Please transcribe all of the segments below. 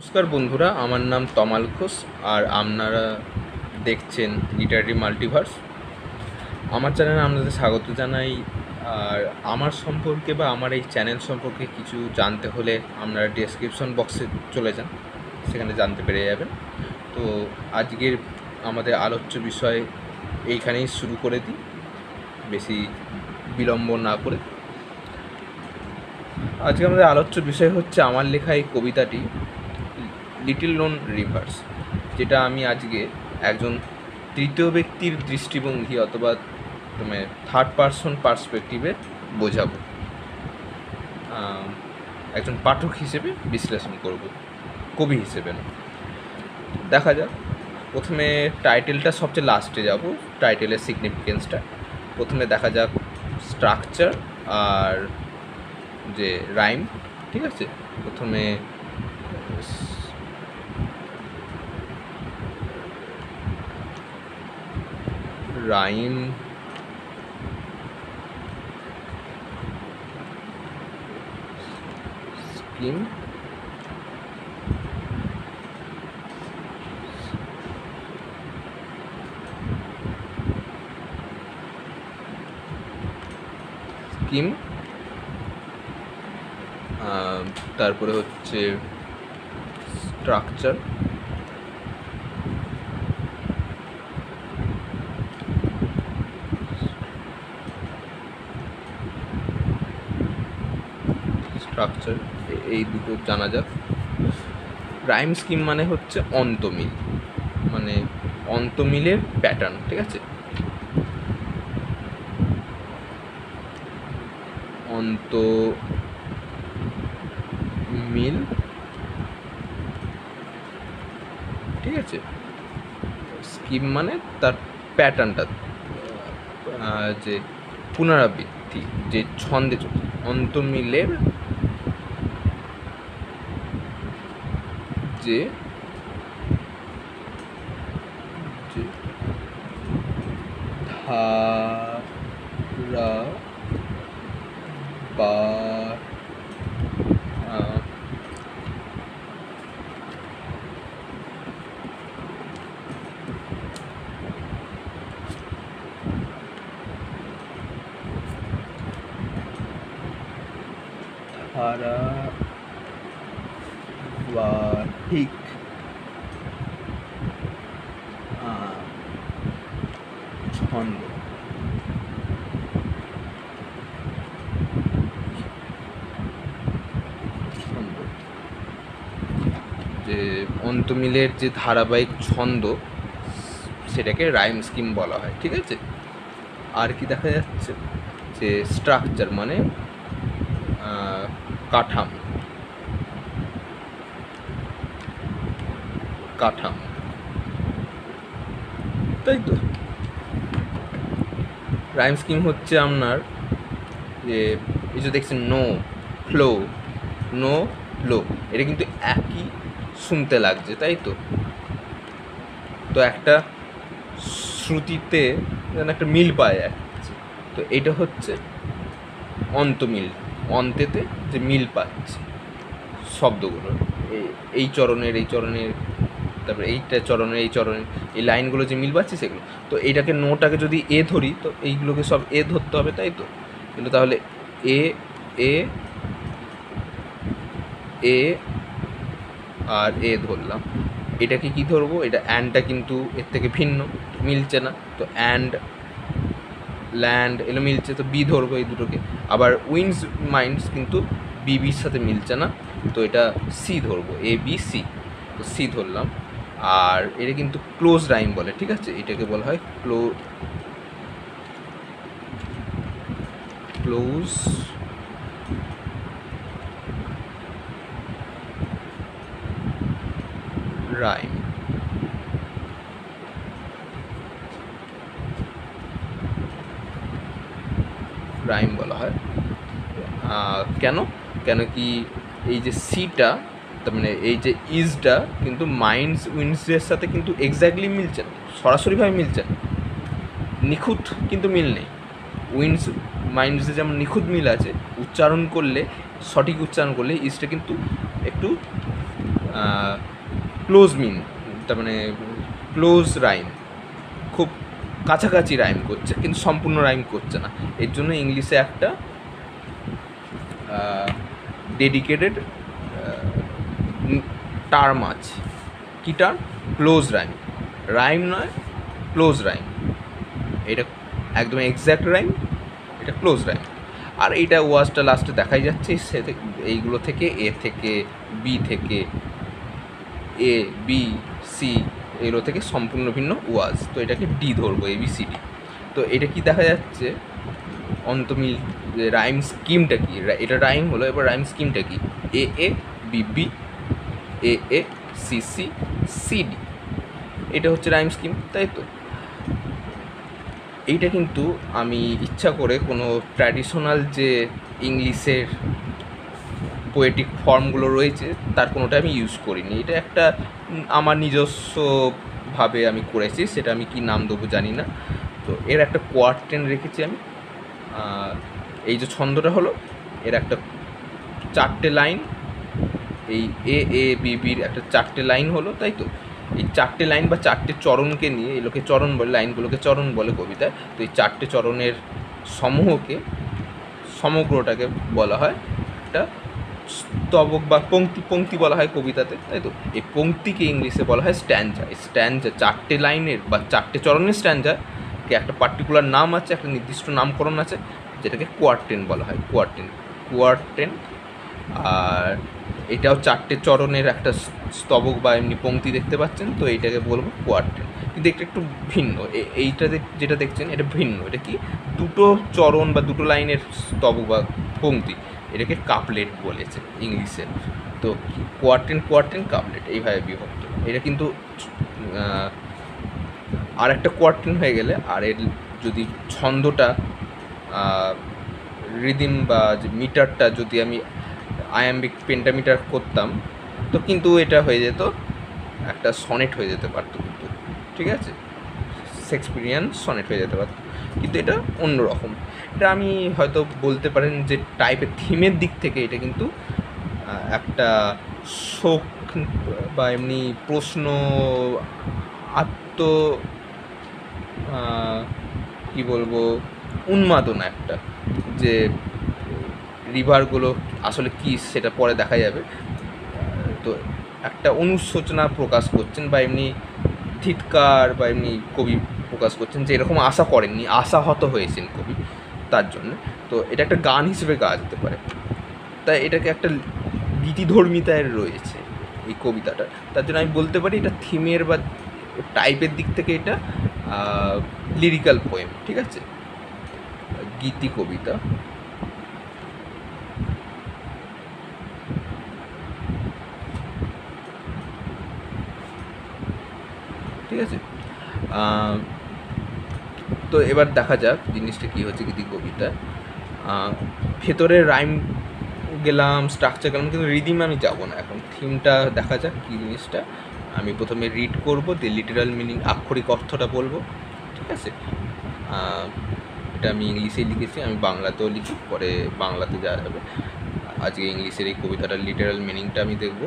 নমস্কার বন্ধুরা, আমার নাম তমাল ঘোষ আর আপনারা দেখছেন লিটারারি মাল্টিভার্স। আমার চ্যানেলে আপনাদের স্বাগত জানাই। আর আমার সম্পর্কে বা আমার এই চ্যানেল সম্পর্কে কিছু জানতে হলে আপনারা ডেসক্রিপশন বক্সে চলে যান, সেখানে জানতে পেরে যাবেন। তো আজকের আমাদের আলোচ্য বিষয় এইখানেই শুরু করে দিই, বেশি বিলম্ব না করে। আজকে আমাদের আলোচ্য বিষয় হচ্ছে আমার লেখা এই কবিতাটি লিটল নোন রিভার্স, যেটা আমি আজকে একজন তৃতীয় ব্যক্তির দৃষ্টিভঙ্গি অথবা থার্ড পারসন পার্সপেক্টিভে বোঝাবো, একজন পাঠক হিসেবে বিশ্লেষণ করব, কবি হিসেবে না। দেখা যাক। প্রথমে টাইটেলটা সবচেয়ে লাস্টে যাব, টাইটেলের সিগনিফিকেন্সটা। প্রথমে দেখা যাক স্ট্রাকচার আর যে রাইম, ঠিক আছে। প্রথমে রাইম স্কিম, তারপরে হচ্ছে স্ট্রাকচার, এই দুটো জানা যাক। রাইম স্কিম মানে হচ্ছে অন্তমিল, মানে অন্তমিলের প্যাটার্ন, ঠিক আছে। অন্তমিল, ঠিক আছে। স্কিম মানে তার প্যাটার্নটা, যে পুনরাবৃত্তি, যে ছন্দে চলছে। অন্তমিলের যে ধারা বা ধারাবাহিক ছন্দ, যে অন্তমিলের যে ধারাবাহিক ছন্দ, সেটাকে রাইম স্কিম বলা হয়, ঠিক আছে। আর কি দেখা যাচ্ছে, যে স্ট্রাকচার মানে কাঠামো, তাই তো। রাইম স্কিম হচ্ছে আপনার যে এই যে দেখছেন নো ফ্লো, এটা কিন্তু একই শুনতে লাগছে, তাই তো। তো একটা শ্রুতিতে যেন একটা মিল পাওয়া যাচ্ছে, তো এটা হচ্ছে অন্তমিল, অন্তেতে যে মিল পাচ্ছে শব্দগুলোর, এই চরণের তারপরে এইটা চরণের এই লাইনগুলো যে মিল পাচ্ছে সেগুলো। তো এইটাকে নোটাকে যদি এ ধরি, তো এইগুলোকে সব এ ধরতে হবে, তাই তো। কিন্তু তাহলে এ এ এ আর এ ধরলাম, এটাকে কি ধরবো, এটা অ্যান্ডটা কিন্তু এর থেকে ভিন্ন, মিলছে না। তো অ্যান্ড ল্যান্ড এগুলো মিলছে, তো বি ধরবো এই দুটোকে। আবার উইন্ডস মাইন্ডস কিন্তু বির সাথে মিলছে না, তো এটা সি ধরবো, এ বি সি, তো সি ধরলাম। আর এটা কিন্তু ক্লোজ রাইম বলে, ঠিক আছে। এটাকে বলা হয় ক্লোজ রাইম, বলা হয়। কেন কি এই যে সিটা, তার মানে এই যে ইজটা কিন্তু মাইন্ডস উইন্ডসের সাথে কিন্তু এক্স্যাক্টলি মিলছে না, সরাসরিভাবে মিলছে না, নিখুঁত কিন্তু মিল নেই। উইন্ডস মাইন্ডসে যেমন নিখুঁত মিল আছে, উচ্চারণ করলে, সঠিক উচ্চারণ করলে ইজটা কিন্তু একটু ক্লোজ মিন, তার মানে ক্লোজ রাইম, খুব কাছাকাছি রাইম করছে কিন্তু সম্পূর্ণ রাইম করছে না। এর জন্য ইংলিশে একটা ডেডিকেটেড টার্ম আছে। কী টার্ম? Close rhyme. রাইম নয়, ক্লোজ রাইম। এটা একদম এক্স্যাক্ট রাইম, এটা ক্লোজ রাইম। আর এইটা ওয়াজটা লাস্টে দেখাই যাচ্ছে, এইগুলো থেকে এ থেকে বি থেকে এ বি সি এগুলো থেকে সম্পূর্ণ ভিন্ন ওয়াজ। তো এটাকে ডি ধরবো, ABCD। তো এটা কি দেখা যাচ্ছে অন্তমিল রাইম স্কিমটা কি, এটা রাইম হলো, এবার রাইম স্কিমটা কি? A B A C D, এটা হচ্ছে রাইম স্কিম, তাই তো? এইটা কিন্তু আমি ইচ্ছা করে কোনো ট্র্যাডিশনাল যে ইংলিশের পোয়েটিক ফর্মগুলো রয়েছে তার কোনোটা আমি ইউজ করিনি। এটা একটা আমার নিজস্বভাবে আমি করেছি, সেটা আমি কি নাম দেবো জানি না। তো এর একটা কোয়ার্টেন রেখেছি আমি। এই যে ছন্দটা হলো, এর একটা 4টে লাইন, এই AABBর একটা 4টে লাইন হলো, তাই তো? এই 4টে লাইন বা 4টে চরণকে নিয়ে, এগুলোকে চরণ বলে, লাইনগুলোকে চরণ বলে কবিতায়। তো এই 4টে চরণের সমূহকে, সমগ্রটাকে বলা হয় একটা স্তবক বা পংক্তি বলা হয় কবিতাতে, তাই তো? এই পংক্তিকে ইংলিশে বলা হয় স্ট্যাঞ্জা। এই স্ট্যাঞ্জা 4টে লাইনের বা 4টে চরণের স্ট্যাঞ্জাকে একটা পার্টিকুলার নাম আছে, একটা নির্দিষ্ট নামকরণ আছে, যেটাকে কোয়ার্টেন বলা হয়। কোয়ার্টেন। আর এটাও 4টে চরণের একটা স্তবক বা এমনি পংক্তি দেখতে পাচ্ছেন, তো এইটাকে বলবো কোয়ার্টেন। কিন্তু এটা একটু ভিন্ন, এইটা যেটা দেখছেন এটা ভিন্ন। এটা কি? দুটো চরণ বা দুটো লাইনের স্তবক বা পংক্তি, এটাকে কাপলেট বলেছে ইংলিশে। তো কোয়ার্টেন কাপলেট এইভাবে বিভক্ত। এটা কিন্তু আর একটা কোয়ার্টেন হয়ে গেলে, আর এর যদি ছন্দটা রিদিম বা যে মিটারটা যদি আমি আয়াম্বিক পেন্টামিটার করতাম, তো কিন্তু এটা হয়ে যেত একটা সনেট হয়ে যেতে পারতো কিন্তু, ঠিক আছে? শেক্সপিরিয়ান সনেট হয়ে যেতে পারতো, কিন্তু এটা অন্যরকম। এটা আমি হয়তো বলতে পারেন যে টাইপের থিমের দিক থেকে এটা কিন্তু একটা শোক বা এমনি প্রশ্ন, কী বলবো, উন্মাদনা একটা, যে রিভারগুলো আসলে কী সেটা পরে দেখা যাবে। তো একটা অনুশোচনা প্রকাশ করছেন বা এমনি ধিৎকার বা এমনি কবি প্রকাশ করছেন যে এরকম আশা করেননি, আশাহত হয়েছেন কবি তার জন্য। তো এটা একটা গান হিসেবে গাওয়া যেতে পারে। তাই এটাকে একটা গীতিধর্মিতায় রয়েছে এই কবিতাটা, তার জন্য আমি বলতে পারি এটা থিমের বা টাইপের দিক থেকে এটা লিরিক্যাল পোয়েম, ঠিক আছে? গীতি কবিতা। ঠিক আছে, তো এবার দেখা যাক জিনিসটা কী হচ্ছে গীতি কবিতা। ভেতরে রাইম গেলাম, স্ট্রাকচার গেলাম, কিন্তু রিদিম আমি যাবো না এখন। থিমটা দেখা যাক কী জিনিসটা। আমি প্রথমে রিড করবো, দিয়ে লিটারাল মিনিং, আক্ষরিক অর্থটা বলবো, ঠিক আছে? এটা আমি ইংলিশেই লিখেছি, আমি বাংলাতেও লিখি, পরে বাংলাতে যাওয়া যাবে। আজকে ইংলিশের এই কবিতাটার লিটারাল মিনিংটা আমি দেখব,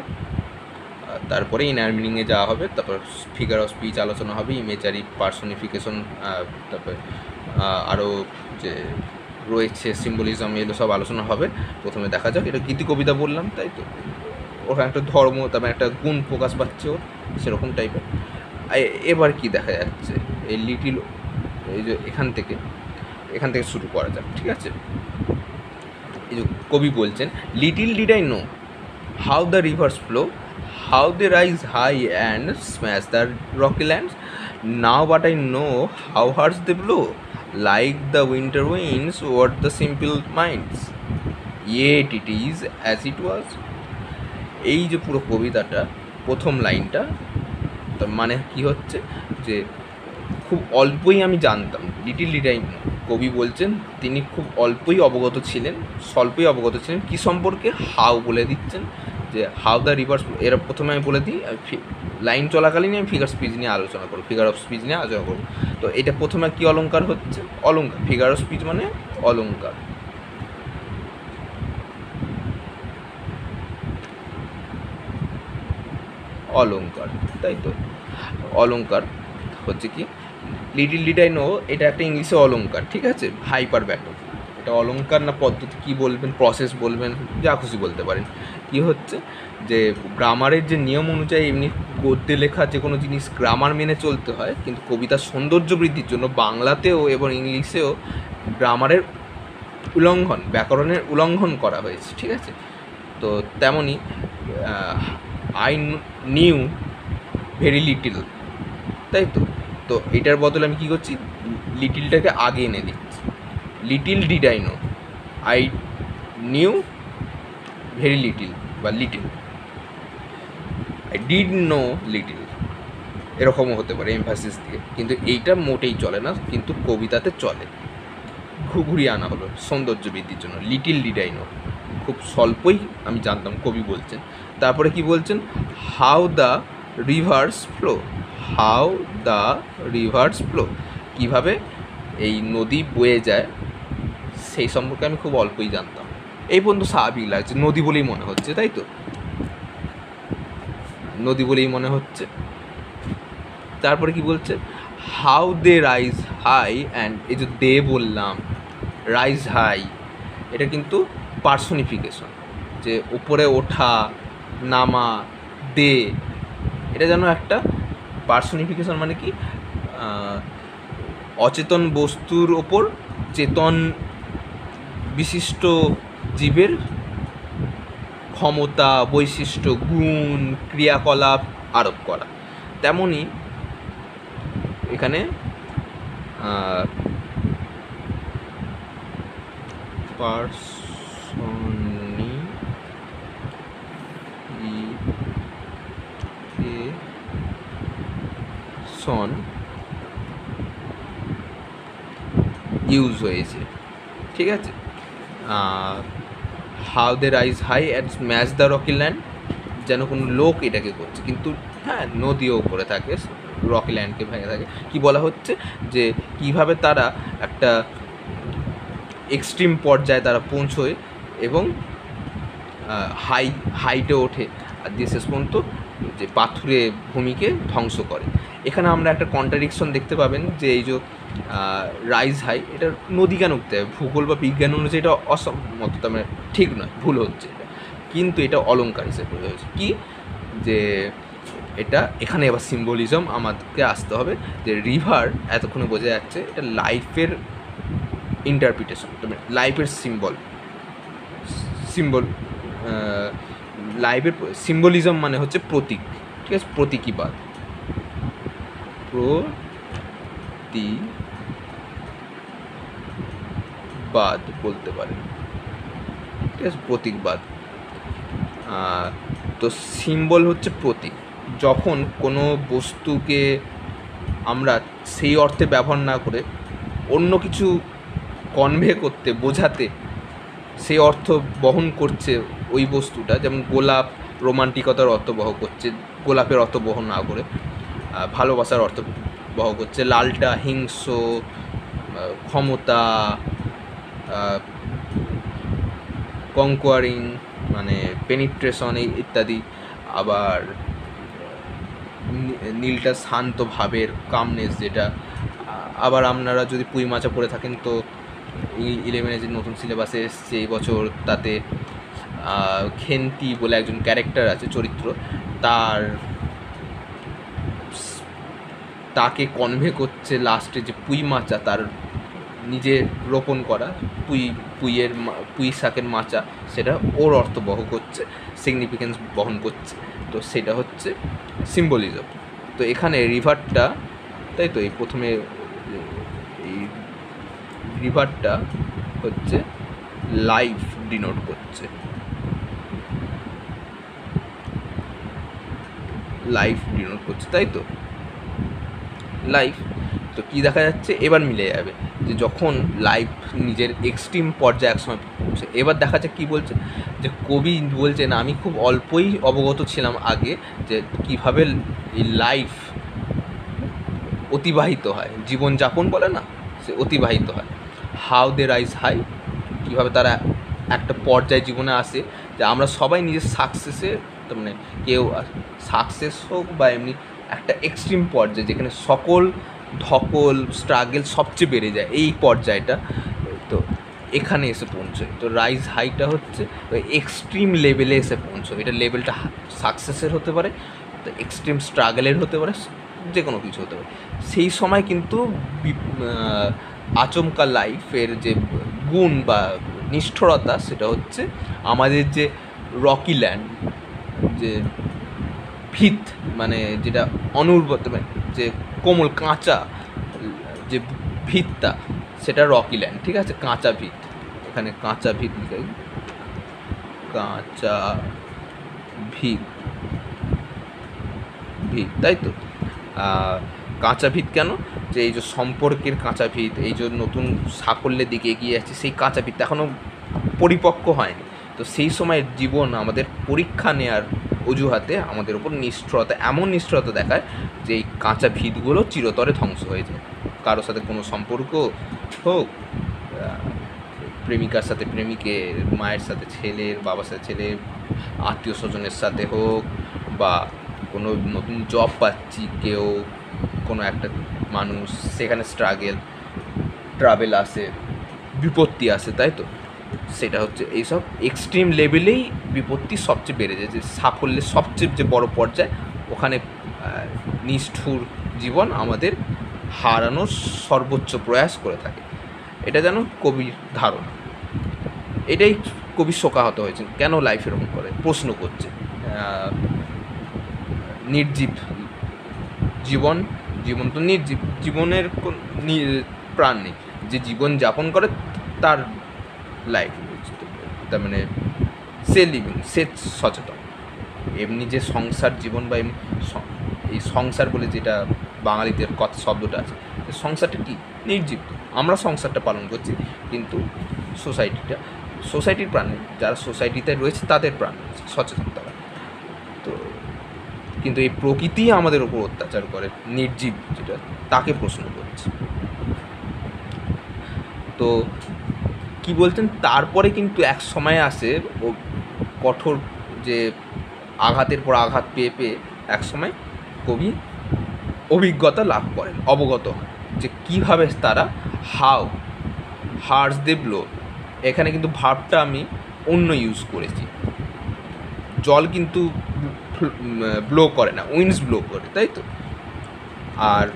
তারপরে ইনার মিনিংয়ে যাওয়া হবে, তারপর ফিগার অফ স্পিচ আলোচনা হবে, ইমেজারি, পার্সোনিফিকেশন, তারপরে আরও যে রয়েছে সিম্বলিজম, এগুলো সব আলোচনা হবে। প্রথমে দেখা যাক, এটা গীতি কবিতা বললাম, তাই তো? ওখানে একটা ধর্ম, তারপরে একটা গুণ প্রকাশ পাচ্ছে ওর, সেরকম টাইপের। এবার কি দেখা যাচ্ছে, এই লিটিল, এই যে এখান থেকে শুরু করা যাক, ঠিক আছে? এই যে কবি বলছেন, little did I know how the rivers flow, how they rise high and smash the rocky lands. Now but I know how hard they blow, like the winter winds over the simple minds. Yet it is as it was. এই যে পুরো কবিতাটা প্রথম লাইনটা, তার মানে কি হচ্ছে যে খুব অল্পই আমি জানতাম, লিটিল ডিড আই নো। কবি বলছেন তিনি খুব স্বল্পই অবগত ছিলেন কী সম্পর্কে? হাউ বলে দিচ্ছেন, যে হাউ দ্য রিভার্স। এরা প্রথমে আমি বলে দিই, লাইন চলাকালীন আমি ফিগার অফ স্পিচ নিয়ে আলোচনা করব। তো এটা প্রথমে কী অলঙ্কার হচ্ছে? অলঙ্কার। ফিগার অফ স্পিচ মানে অলঙ্কার। অলঙ্কার, তাই তো। অলঙ্কার হচ্ছে কি, লিটিল ডিড আই নো, এটা একটা ইংলিশে অলঙ্কার, ঠিক আছে, হাইপার ব্যাটন। এটা অলঙ্কার না পদ্ধতি কী বলবেন, প্রসেস বলবেন, যা খুশি বলতে পারেন। কি হচ্ছে যে গ্রামারের যে নিয়ম অনুযায়ী এমনি গদ্যে লেখা যে কোনো জিনিস গ্রামার মেনে চলতে হয়, কিন্তু কবিতার সৌন্দর্য বৃদ্ধির জন্য বাংলাতেও এবং ইংলিশেও গ্রামারের উল্লঙ্ঘন, ব্যাকরণের উল্লঙ্ঘন করা হয়েছে, ঠিক আছে। তো তেমনই আই নিউ ভেরি লিটিল, তাই তো। তো এটার বদলে আমি কী করছি, লিটিলটাকে আগে এনে দিচ্ছি। Little did I know, I knew very little বা little, I did know little, এরকমও হতে পারে এমফাসিস দিয়ে, কিন্তু এইটা মোটেই চলে না, কিন্তু কবিতাতে চলে। ঘুঘুরিয়ে আনা হলো সৌন্দর্য বৃদ্ধির জন্য, লিটিল ডিড আই নো, খুব স্বল্পই আমি জানতাম কবি বলছেন। তারপরে কি বলছেন, how the rivers flow, how the rivers flow, কীভাবে এই নদী বয়ে যায় সেই সম্পর্কে আমি খুব অল্পই জানতাম। এই পর্যন্ত স্বাভাবিক লাগছে, নদী বলেই মনে হচ্ছে, তাই তো, নদী বলেই মনে হচ্ছে। তারপরে কি বলছে, how they rise high and, এই যে দে বললাম, রাইজ হাই, এটা কিন্তু পার্সনিফিকেশন, যে উপরে ওঠা নামা, দে, এটা যেন একটা পার্সনিফিকেশন, মানে কি অচেতন বস্তুর ওপর চেতন বিশিষ্ট জীবের ক্ষমতা, বৈশিষ্ট্য, গুণ, ক্রিয়াকলাপ আরোপ করা। তেমনই এখানে পার্সনিফিকেশন ইউজ হয়েছে, ঠিক আছে। How they rise high at match the rocky land, যেন কোনো লোক এটাকে করছে, কিন্তু হ্যাঁ নদীও করে থাকে, রকি ল্যান্ডকে ভেঙে থাকে। কি বলা হচ্ছে যে কীভাবে তারা একটা এক্সট্রিম পর্যায়ে তারা পৌঁছয় এবং হাইটে ওঠে, আর দিয়ে শেষ পর্যন্ত যে পাথুরে ভূমিকে ধ্বংস করে। এখানে আমরা একটা কন্ট্রাডিকশন দেখতে পাবেন, যে এই যে রাইজ হাই, এটা নদী কেন উঠতে হবে, ভূগোল বা বিজ্ঞান অনুযায়ী এটা অসম্মত, মানে ঠিক নয়, ভুল হচ্ছে এটা, কিন্তু এটা অলঙ্কার হিসেবে হয়েছে। কি যে এটা এখানে এবার সিম্বলিজম আমাদেরকে আসতে হবে, যে রিভার এতক্ষণে বোঝা যাচ্ছে এটা লাইফের ইন্টারপ্রিটেশন, লাইফের সিম্বল লাইফের সিম্বলিজম মানে হচ্ছে প্রতীক, ঠিক আছে, প্রতীকীবাদ, প্রতীকবাদ বলতে পারেন, ঠিক আছে, প্রতীকবাদ। তো সিম্বল হচ্ছে প্রতীক, যখন কোনো বস্তুকে আমরা সেই অর্থে ব্যবহার না করে অন্য কিছু কনভে করতে, বোঝাতে সেই অর্থ বহন করছে ওই বস্তুটা, যেমন গোলাপ রোমান্টিকতার অর্থ বহ করছে, গোলাপের অর্থ বহন না করে ভালোবাসার অর্থ বহ করছে, লালটা হিংস্র, ক্ষমতা, কনকোয়ারিং মানে পেনিট্রেশন ইত্যাদি, আবার নীলটা শান্ত ভাবের, কামনেস যেটা। আবার আপনারা যদি পুঁই মাচা পড়ে থাকেন, তো 11-এ যে নতুন সিলেবাসে এসছে এই বছর, তাতে খেন্তি বলে একজন ক্যারেক্টার আছে, চরিত্র, তাকে কনভে করছে লাস্টে যে পুঁই মাচা, তার নিজে রোপণ করা পুঁই শাকের মাচা, সেটা ওর অর্থ বহ করছে, সিগনিফিকেন্স বহন করছে, তো সেটা হচ্ছে সিম্বলিজম। তো এখানে রিভারটা, তাই তো, এই প্রথমে এই রিভারটা হচ্ছে লাইফ ডিনোট করছে, তাই তো, লাইফ। তো কী দেখা যাচ্ছে, এবার মিলে যাবে, যে যখন লাইফ নিজের এক্সট্রিম পর্যায়ে একসময় পৌঁছে, এবার দেখা যাচ্ছে কী বলছে, যে কবি বলছেন আমি খুব অল্পই অবগত ছিলাম আগে, যে কীভাবে এই লাইফ অতিবাহিত হয়, জীবনযাপন বলে না, সে অতিবাহিত হয়। হাউ দে রাইজ হাই, কীভাবে তারা একটা পর্যায়ে জীবনে আসে, যে আমরা সবাই নিজের সাকসেসে তার মানে কেউ সাকসেস হোক বা এমনি একটা এক্সট্রিম পর্যায়ে যেখানে সকল ধকল স্ট্রাগল সবচেয়ে বেড়ে যায়, এই পর্যায়টা তো এখানে এসে পৌঁছয়। তো রাইজ হাইটা হচ্ছে ওই এক্সট্রিম লেভেলে এসে পৌঁছয়। এটা লেভেলটা সাকসেসের হতে পারে, তো এক্সট্রিম স্ট্রাগলের হতে পারে, যে কোনো কিছু হতে পারে। সেই সময় কিন্তু আচমকা লাইফের যে গুণ বা নিষ্ঠুরতা, সেটা হচ্ছে আমাদের যে রকি ল্যান্ড, যে ভিত মানে যেটা অনুর্বর, যে কোমল কাঁচা যে ভিতটা, সেটা রকি ল্যান্ড, ঠিক আছে, কাঁচা ভিত। এখানে কাঁচা ভিত লিখাই, কাঁচা ভিত, ভিত, তাই তো। কাঁচা ভিত কেন? যে এই যে সম্পর্কের কাঁচা ভিত, এই যে নতুন সাফল্যের দিকে এগিয়ে যাচ্ছে, সেই কাঁচা ভিত এখনও পরিপক্ক হয়নি। তো সেই সময়ের জীবন আমাদের পরীক্ষা নেওয়ার অজুহাতে আমাদের ওপর নিষ্ঠুরতা, এমন নিষ্ঠুরতা দেখায় যে এই কাঁচা ভিতগুলো চিরতরে ধ্বংস হয়ে যায়। কারোর সাথে কোনো সম্পর্ক হোক, প্রেমিকার সাথে প্রেমিকের, মায়ের সাথে ছেলের, বাবার সাথে ছেলের, আত্মীয় স্বজনের সাথে হোক, বা কোনো নতুন জব পাচ্ছি কেউ, কোনো একটা মানুষ, সেখানে স্ট্রাগল, ট্রাভেল আসে, বিপত্তি আসে, তাই তো। সেটা হচ্ছে এইসব এক্সট্রিম লেভেলেই বিপত্তি সবচেয়ে বেড়ে যায়, যে সাফল্যের সবচেয়ে যে বড় পর্যায়, ওখানে নিষ্ঠুর জীবন আমাদের হারানোর সর্বোচ্চ প্রয়াস করে থাকে। এটা যেন কবির ধারণা। এটাই কবি শোকাহত হয়েছেন, কেন লাইফ এরকম করে প্রশ্ন করছে। নির্জীব জীবন, জীবন তো নির্জীব, জীবনের প্রাণ নেই। যে জীবন যাপন করে তার লাইফ, তার মানে সে লিভিং, সে সচেতন। এমনি যে সংসার জীবন বা এই সংসার বলে যেটা বাঙালিদের কথা শব্দটা আছে, সংসারটা কি নির্জীব। আমরা সংসারটা পালন করছি, কিন্তু সোসাইটির প্রাণ নেই। যারা সোসাইটিতে রয়েছে তাদের প্রাণ রয়েছে, সচেতন তারা। তো কিন্তু এই প্রকৃতি আমাদের ওপর অত্যাচার করে, নির্জীব যেটা, তাকে প্রশ্ন করছে। তো কি বলছেন, তারপরে কিন্তু এক সময় আসে ও কঠোর যে আঘাতের পর আঘাত পেয়ে পেয়ে এক সময় কবি অভিজ্ঞতা লাভ করেন, অবগত হন যে কীভাবে তারা হার্স দে ব্লো। এখানে কিন্তু ভার্বটা আমি অন্য ইউজ করেছি। জল কিন্তু ব্লো করে না, উইন্ডস ব্লো করে, তাই তো। আর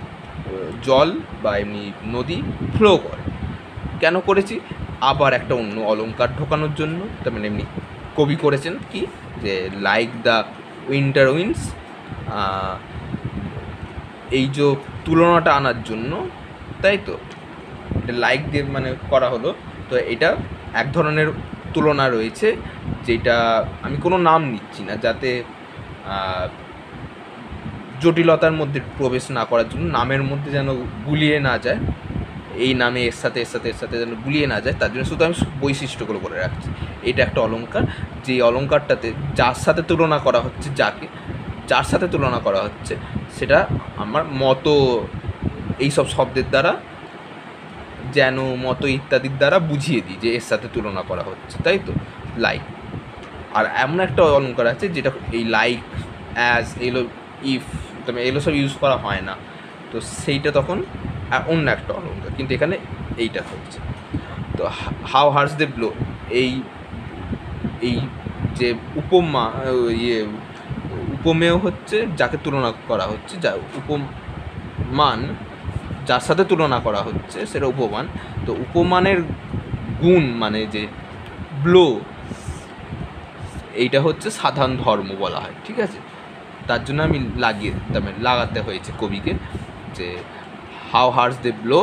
জল বা এমনি নদী ফ্লো করে। কেন করেছি? আবার একটা অন্য অলঙ্কার ঢোকানোর জন্য। তার মানে এমনি কবি করেছেন কি, যে লাইক দ্য উইন্টার উইন্ডস, এই যে তুলনাটা আনার জন্য, তাই তো। এটা লাইক দিয়ে মানে করা হলো। তো এটা এক ধরনের তুলনা রয়েছে, যেটা আমি কোনো নাম নিচ্ছি না, যাতে জটিলতার মধ্যে প্রবেশ না করার জন্য, নামের মধ্যে যেন গুলিয়ে না যায়, এই নামে এর সাথে এর সাথে এর সাথে যেন গুলিয়ে না যায়, তার জন্য শুধু আমি বৈশিষ্ট্যগুলো বলে রাখছি। এটা একটা অলঙ্কার, যে অলঙ্কারটাতে যার সাথে তুলনা করা হচ্ছে, যার সাথে তুলনা করা হচ্ছে, সেটা আমার মতো এইসব শব্দের দ্বারা, যেন, মতো ইত্যাদির দ্বারা বুঝিয়ে দিই যে এর সাথে তুলনা করা হচ্ছে, তাই তো। লাইক। আর এমন একটা অলঙ্কার আছে যেটা এই লাইক, অ্যাজ, এলো, ইফ, তবে এগুলো সব ইউজ করা হয় না, তো সেইটা তখন অন্য একটা অলঙ্কার, কিন্তু এখানে এইটা হচ্ছে। তো হাউ হার্স দে ব্লো, এই যে উপমা, উপমেয় হচ্ছে যাকে তুলনা করা হচ্ছে, যা উপমান, যার সাথে তুলনা করা হচ্ছে সেটা উপমান। তো উপমানের গুণ মানে যে ব্লো, এইটা হচ্ছে সাধারণ ধর্ম বলা হয়, ঠিক আছে। তার জন্য আমি লাগাতে হয়েছে কবিকে, যে হাউ হার্স দে ব্লো,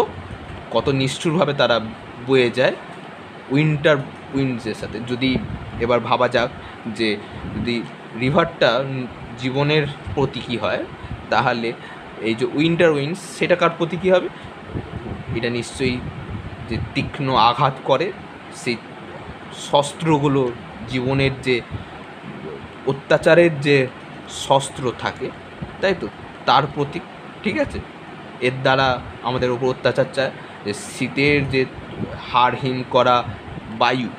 কত নিষ্ঠুরভাবে তারা বয়ে যায় উইন্টার উইন্ডসের সাথে। যদি এবার ভাবা যাক যে যদি রিভারটা জীবনের প্রতীকী হয়, তাহলে এই যে উইন্টার উইন্ডস, সেটা কার প্রতীকী হবে? এটা নিশ্চয়ই যে তীক্ষ্ণ আঘাত করে, সেই শস্ত্রগুলো, জীবনের যে অত্যাচারের যে শস্ত্র থাকে, তাই তো, তার প্রতীক, ঠিক আছে। এর দ্বারা আমাদের উপর অত্যাচার চায়, যে শীতের যে হাড় হিম করা বায়ু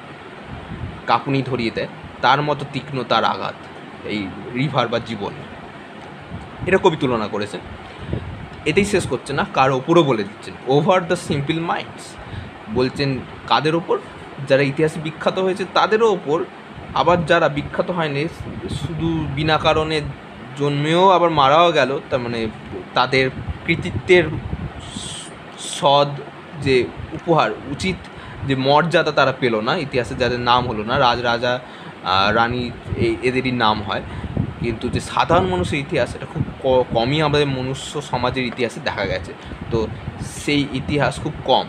কাঁপুনি ধরিয়ে দেয়, তার মতো তীক্ষ্ণ তার আঘাত, এই রিভার বা জীবন, এটা কবি তুলনা করেছেন। এতেই শেষ করছে না, কার ওপরও বলে দিচ্ছেন, ওভার দ্য সিম্পল মাইন্ডস, বলছেন কাদের ওপর, যারা ইতিহাসে বিখ্যাত হয়েছে তাদেরও ওপর, আবার যারা বিখ্যাত হয়নি, শুধু বিনা কারণে জন্মেও আবার মারাও গেল, তার মানে তাদের কৃতিত্বের সদ যে উপহার, উচিত যে মর্যাদা তারা পেল না, ইতিহাসে যাদের নাম হলো না, রাজা রানী এদেরই নাম হয়, কিন্তু যে সাধারণ মানুষের ইতিহাস এটা খুব কমই আমাদের মনুষ্য সমাজের ইতিহাসে দেখা গেছে। তো সেই ইতিহাস খুব কম,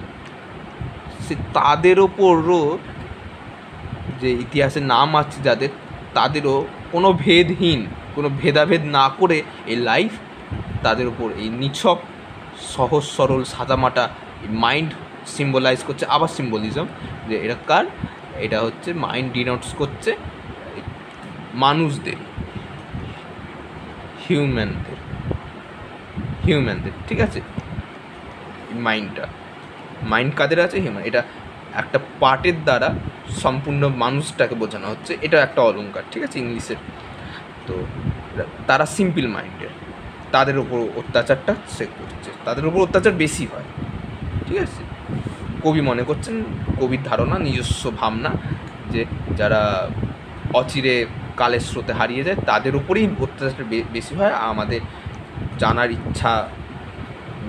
সে তাদের ওপরও যে ইতিহাসের নাম আছে যাদের, তাদেরও কোনো ভেদহীন, কোনো ভেদাভেদ না করে এই লাইফ তাদের উপর এই নিছক সহজ সরল সাদামাটা মাইন্ড সিম্বলাইজ করছে। আবার সিম্বলিজম, যে এটা কার, এটা হচ্ছে মাইন্ড ডিনোটস করছে মানুষদের, হিউম্যানদের, ঠিক আছে। মাইন্ড কাদের আছে, হিউম্যান, এটা একটা পার্টের দ্বারা সম্পূর্ণ মানুষটাকে বোঝানো হচ্ছে, এটা একটা অলংকার, ঠিক আছে, ইংলিশের। তো তারা সিম্পল মাইন্ডের, তাদের উপর অত্যাচারটা সে করছে, তাদের উপর অত্যাচার বেশি হয়, ঠিক আছে। কবি মনে করছেন, কবির ধারণা, নিজস্ব ভাবনা, যে যারা অচিরে কালের স্রোতে হারিয়ে যায় তাদের উপরেই অত্যাচারটা বেশি হয়, আমাদের জানার ইচ্ছা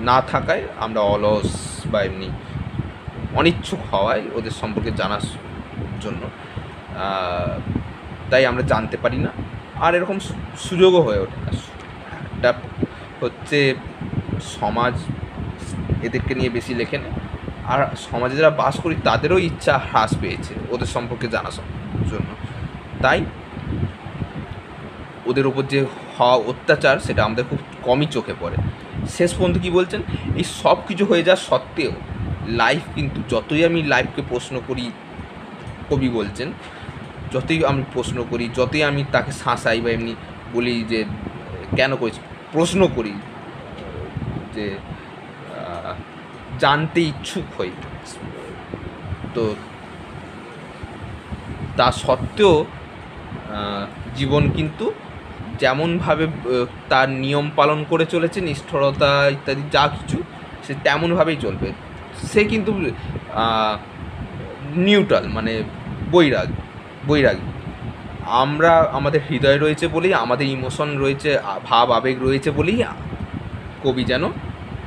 না থাকায়, আমরা অলস বা এমনি অনিচ্ছুক হওয়ায় ওদের সম্পর্কে জানার জন্য, তাই আমরা জানতে পারি না, আর এরকম সুযোগও হয়ে ওঠে না। একটা হচ্ছে সমাজ এদেরকে নিয়ে বেশি লেখে না, আর সমাজে যারা বাস করি তাদেরও ইচ্ছা হ্রাস পেয়েছে ওদের সম্পর্কে জানার জন্য, তাই ওদের ওপর যে হওয়া অত্যাচার সেটা আমাদের খুব কমই চোখে পড়ে। শেষ পর্যন্ত কী বলছেন, এই সব কিছু হয়ে যাওয়া সত্ত্বেও লাইফ কিন্তু, যতই আমি লাইফকে প্রশ্ন করি, কবি বলছেন, যতই আমি প্রশ্ন করি, যতই আমি তাকে শাসাই বা এমনি বলি যে কেন করেছি, প্রশ্ন করি, যে জানতে ইচ্ছুক হই, তো তা সত্ত্বেও জীবন কিন্তু যেমনভাবে তার নিয়ম পালন করে চলেছে, নিষ্ঠুরতা ইত্যাদি যা কিছু, সে তেমনভাবেই চলবে। সে কিন্তু নিউট্রাল, মানে বৈরাগী। আমরা আমাদের হৃদয় রয়েছে বলেই, আমাদের ইমোশন রয়েছে, ভাব আবেগ রয়েছে বলেই কবি যেন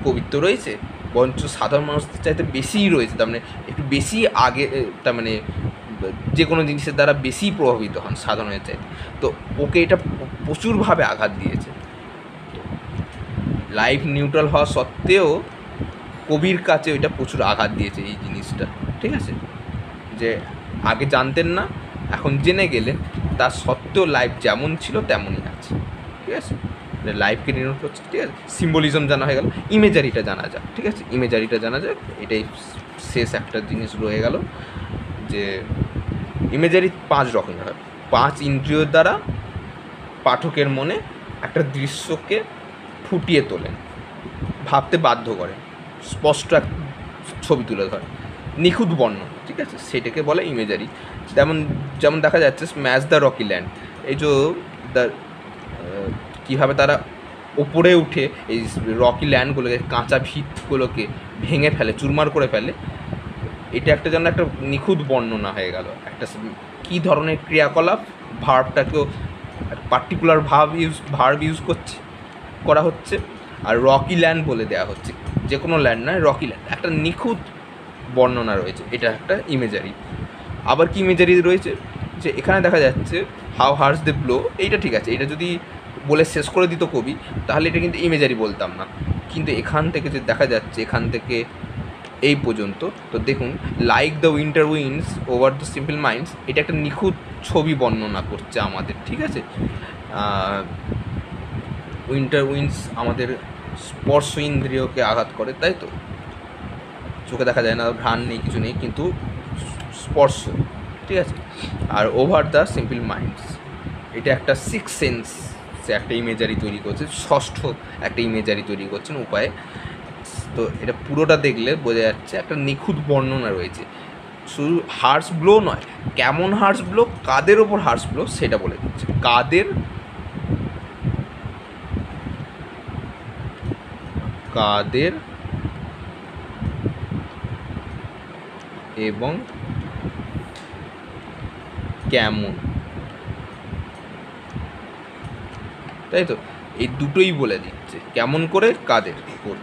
কবিত্ব রয়েছে, বরঞ্চ সাধারণ মানুষদের চাইতে বেশিই রয়েছে, তার মানে একটু বেশি আগে, তার মানে যে কোনো জিনিসের দ্বারা বেশি প্রভাবিত হন সাধারণের চাইতে। তো ওকে এটা প্রচুরভাবে আঘাত দিয়েছে। লাইফ নিউট্রাল হওয়া সত্ত্বেও কবির কাছে ওইটা প্রচুর আঘাত দিয়েছে এই জিনিসটা, ঠিক আছে, যে আগে জানতেন না, এখন জেনে গেলেন, তার সত্ত্বেও লাইফ যেমন ছিল তেমনই আছে, ঠিক আছে। লাইফকে ডিনোট করছে, ঠিক আছে। সিম্বলিজম জানা হয়ে গেল, ইমেজারিটা জানা যাক, ঠিক আছে, ইমেজারিটা জানা যাক, এটাই শেষ একটা জিনিস রয়ে গেল, যে ইমেজারি 5 রকমের হয়। 5 ইন্দ্রিয়র দ্বারা পাঠকের মনে একটা দৃশ্যকে ফুটিয়ে তোলেন, ভাবতে বাধ্য করে, স্পষ্ট এক ছবি তুলে ধরে, নিখুঁত বর্ণনা, ঠিক আছে, সেটাকে বলে ইমেজারি। যেমন দেখা যাচ্ছে স্ম্যাশ দ্য রকি ল্যান্ড, এই যে কীভাবে তারা ওপরে উঠে এই রকি ল্যান্ডগুলোকে, কাঁচা ভিতগুলোকে ভেঙে ফেলে, চুরমার করে ফেলে, এটা একটা যেন একটা নিখুঁত বর্ণনা হয়ে গেল, একটা কী ধরনের ক্রিয়াকলাপ, ভার্বটাকেও পার্টিকুলার ভার্ব ইউজ করা হচ্ছে, আর রকি ল্যান্ড বলে দেওয়া হচ্ছে, যে কোনো ল্যান্ড নয়, রকি ল্যান্ড, একটা নিখুঁত বর্ণনা রয়েছে, এটা একটা ইমেজারি। আবার কি ইমেজারি রয়েছে, যে এখানে দেখা যাচ্ছে হাউ হার্স দ্য ব্লো, এইটা ঠিক আছে, এটা যদি বলে শেষ করে দিত কবি তাহলে এটা কিন্তু ইমেজারি বলতাম না, কিন্তু এখান থেকে যে দেখা যাচ্ছে, এখান থেকে এই পর্যন্ত, তো দেখুন, like the winter winds over the simple minds, এটা একটা নিখুঁত ছবি বর্ণনা করছে আমাদের, ঠিক আছে। উইন্টার উইন্ডস আমাদের স্পর্শ ইন্দ্রিয়কে আঘাত করে, তাই তো, চোখে দেখা যায় না, ঘ্রাণ নেই, কিছু নেই, কিন্তু স্পর্শ, ঠিক আছে। আর ওভার দ্য সিম্পল মাইন্ডস, এটা একটা 6 সেন্স, সে একটা ইমেজারি তৈরি করছে, ষষ্ঠ একটা ইমেজারি তৈরি করছেন উপায়ে। তো এটা পুরোটা দেখলে বোঝা যাচ্ছে একটা নিখুঁত বর্ণনা রয়েছে, শুধু হার্স ব্লো নয়, কেমন হার্স ব্লো, কাদের ওপর হার্স ব্লো সেটা বলে দিচ্ছে। কাদের কাদের এবং কেমন, তাই তো, এই দুটোই বলে দিচ্ছে, কেমন করে কাদের উপর।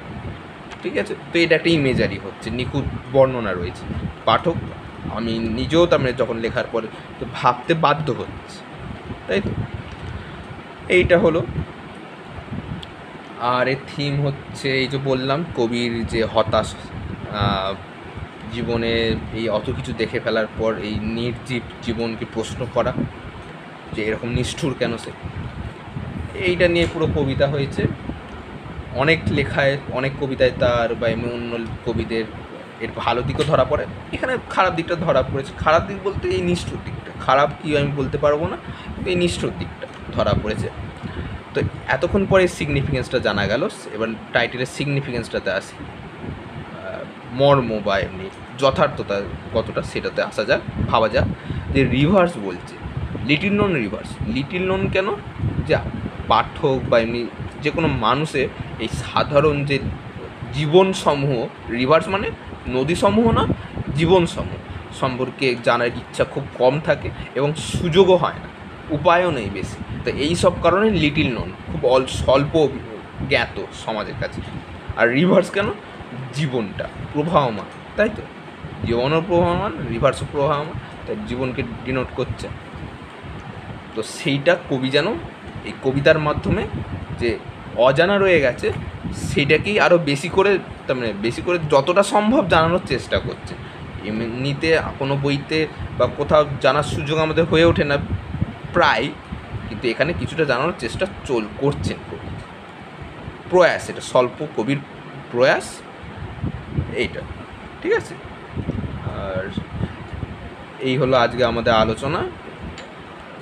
ঠিক আছে, তো এটা একটা ইমেজারি হচ্ছে, নিখুঁত বর্ণনা রয়েছে। পাঠক, আমি নিজেও তার মানে যখন লেখার পরে তো ভাবতে বাধ্য হচ্ছে, তাই তো। এইটা হলো। আর এর থিম হচ্ছে এই যে বললাম, কবির যে হতাশ, জীবনে এই অত কিছু দেখে ফেলার পর এই নির্জীব জীবনকে প্রশ্ন করা যে এরকম নিষ্ঠুর কেন সে। এইটা নিয়ে পুরো কবিতা হয়েছে। অনেক লেখায়, অনেক কবিতায় তার বা এমনি অন্য কবিদের এর ভালো দিকও ধরা পড়ে, এখানে খারাপ দিকটা ধরা পড়েছে। খারাপ দিক বলতে এই নিষ্ঠুর দিকটা, খারাপ কি আমি বলতে পারবো না, কিন্তু এই নিষ্ঠুর দিকটা ধরা পড়েছে। তো এতক্ষণ পরে সিগনিফিকেন্সটা জানা গেল, এবার টাইটেলের সিগনিফিকেন্সটাতে আসি, মর্ম বা এমনি যথার্থতা কতটা সেটাতে আসা যাক, ভাবা যাক। যে রিভার্স বলছে, little known rivers. Little known কেন? যে পাঠক বা এমনি যে কোনো মানুষের এই সাধারণ যে জীবনসমূহ, রিভার্স মানে নদীসমূহ না, জীবনসমূহ সম্পর্কে জানার ইচ্ছা খুব কম থাকে এবং সুযোগও হয় না, উপায়ও নেই বেশি। তো এই সব কারণে লিটিল নোন, খুব স্বল্প জ্ঞাত সমাজের কাছে। আর রিভার্স কেন? জীবনটা প্রবাহমান, তাই তো, জীবনও প্রবাহমান, রিভার্সও প্রবাহমান, তাই জীবনকে ডিনোট করছে। তো সেইটা কবি যেন এই কবিতার মাধ্যমে যে অজানা রয়ে গেছে সেটাকেই আরও বেশি করে, তার মানে বেশি করে যতটা সম্ভব জানানোর চেষ্টা করছে। এমনিতে কোনো বইতে বা কোথাও জানার সুযোগ আমাদের হয়ে ওঠে না প্রায়, কিন্তু এখানে কিছুটা জানানোর চেষ্টা করছেন কবি। প্রয়াস, এটা স্বল্প কবির প্রয়াস এইটা, ঠিক আছে। আর এই হলো আজকে আমাদের আলোচনা,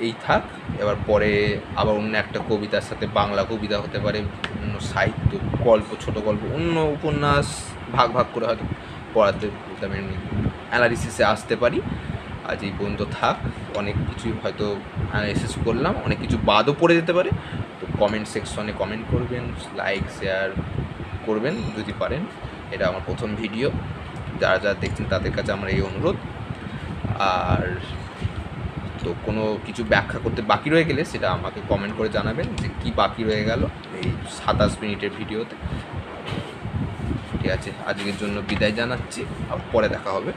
এই থাক। এবার পরে আবার অন্য একটা কবিতার সাথে, বাংলা কবিতা হতে পারে, অন্য সাহিত্য, গল্প, ছোটো গল্প, অন্য উপন্যাস ভাগ ভাগ করে হয়তো পড়াতে আমি অ্যানালিসিসে আসতে পারি। আজ এই পর্যন্ত থাক। অনেক কিছুই হয়তো অ্যানালিসিস করলাম, অনেক কিছু বাদও পড়ে যেতে পারে। তো কমেন্ট সেকশনে কমেন্ট করবেন, লাইক শেয়ার করবেন যদি পারেন। এটা আমার প্রথম ভিডিও, যারা যারা দেখছেন তাদের কাছে আমার এই অনুরোধ। আর তো কোনো কিছু ব্যাখ্যা করতে বাকি রয়ে গেলে সেটা আমাকে কমেন্ট করে জানাবেন যে কী বাকি রয়ে গেল এই 27 মিনিটের ভিডিওতে। ঠিক আছে, আজকের জন্য বিদায় জানাচ্ছি, আর পরে দেখা হবে।